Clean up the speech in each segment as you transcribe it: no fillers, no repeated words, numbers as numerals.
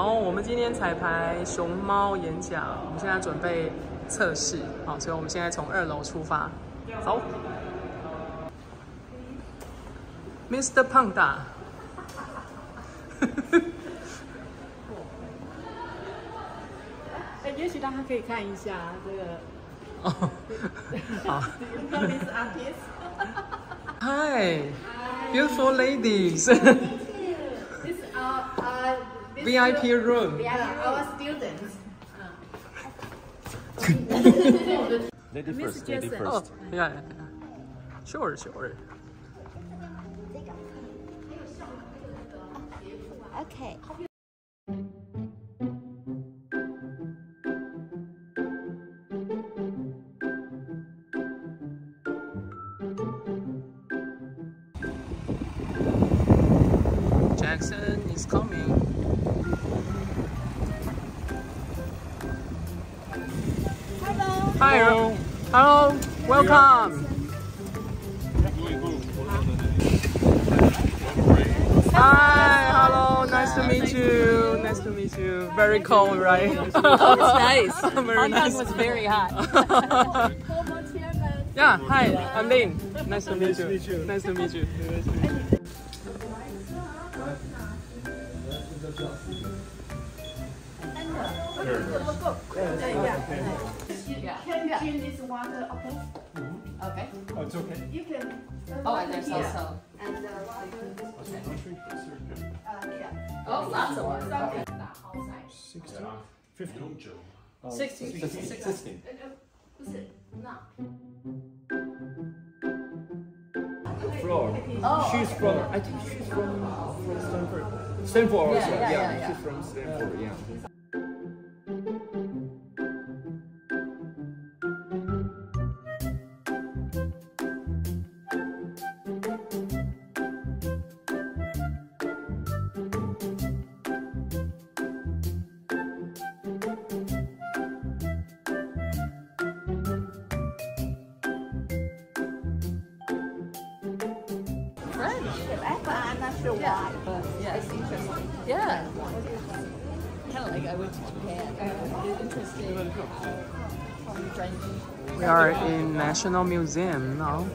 好，我们今天彩排熊猫演讲，我们现在准备测试，好，所以我们现在从2楼出发，走。Mr. 胖大，也许大家可以看一下这个。哦，好。This artist. Hi, beautiful ladies. This is our VIP room. Our students. Lady Miss first, lady Jackson. Oh, first. yeah. Sure. Okay. Jackson is coming. Hello. Hi. Hello. Welcome. Hi. Hello. Nice to meet you. Nice to meet you. Very cold, right? Oh, it's nice. Very nice. Was very hot. Yeah. Hi. I'm Lin. Nice to meet you. Nice to meet you. Can you drink this water, okay? Okay. Oh, it's okay. You can. Oh, and there's also. And water. Yeah. Oh, lots of water. Something. 16? 15? 16. 不是，那。 Floor. Oh. She's from, I think she's from Stanford. Stanford also, yeah. She's from Stanford, yeah. I'm not sure why, but Yeah. it's interesting. Yeah. Kind of like I went to Japan. It's interesting. We are in National Museum now.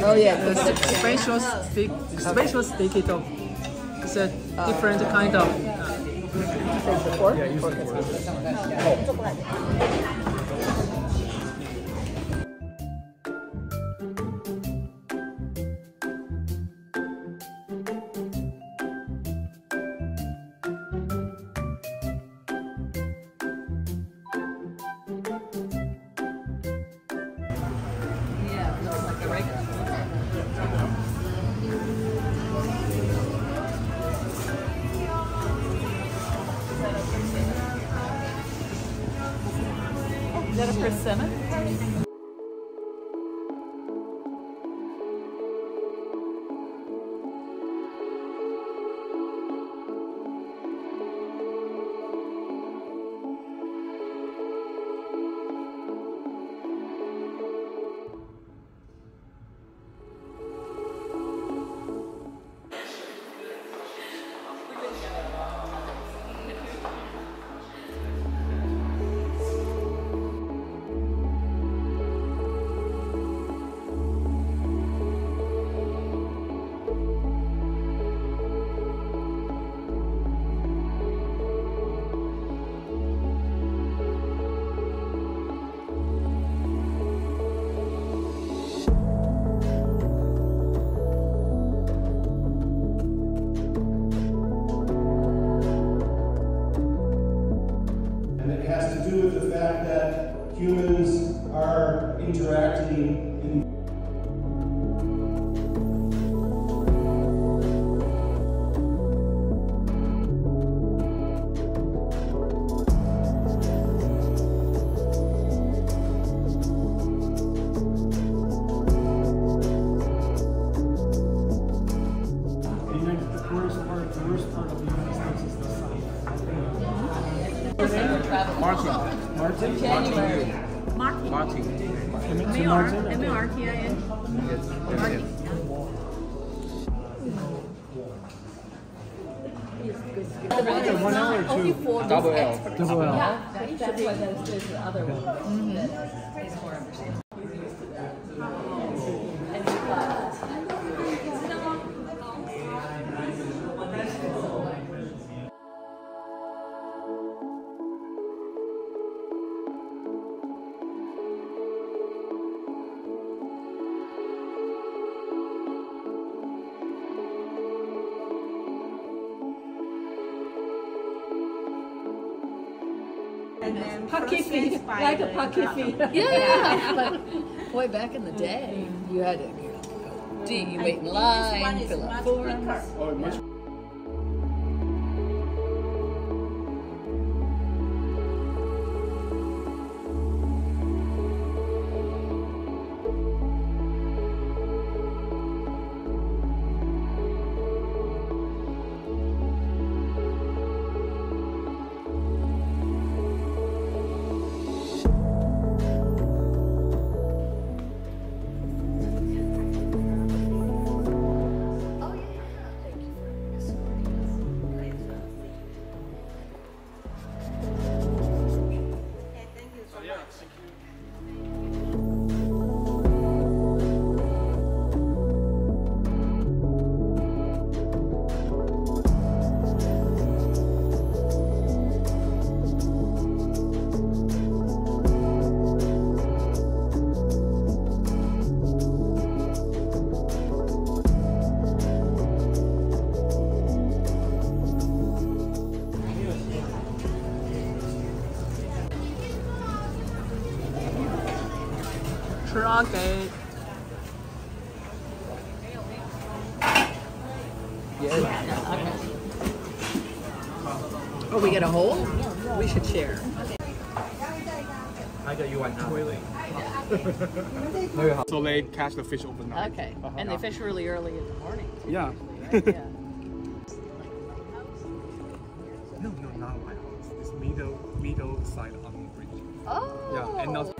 Oh yeah. The spatial sticky dog. It's a different kind of. Yeah, no, like a regular. Is that a persimmon? Martin. January. Martin. M-A-R-T-I-N. One hour or Only two. four Double days L. extra. Double L. Yeah, that's why there's the other one. It's more understandable. And then Pocket processed feet, by like a the pocket feet. Yeah, but boy, back in the day, you had to wait in line, fill out forms. Oh, much.吃啊给。 Oh, we get a whole? We should share. I got you one now. So they catch the fish overnight. Okay, and they fish really early in the morning. Yeah. Yeah. No, not lighthouse. It's middle side on the bridge. Oh. Yeah, and not.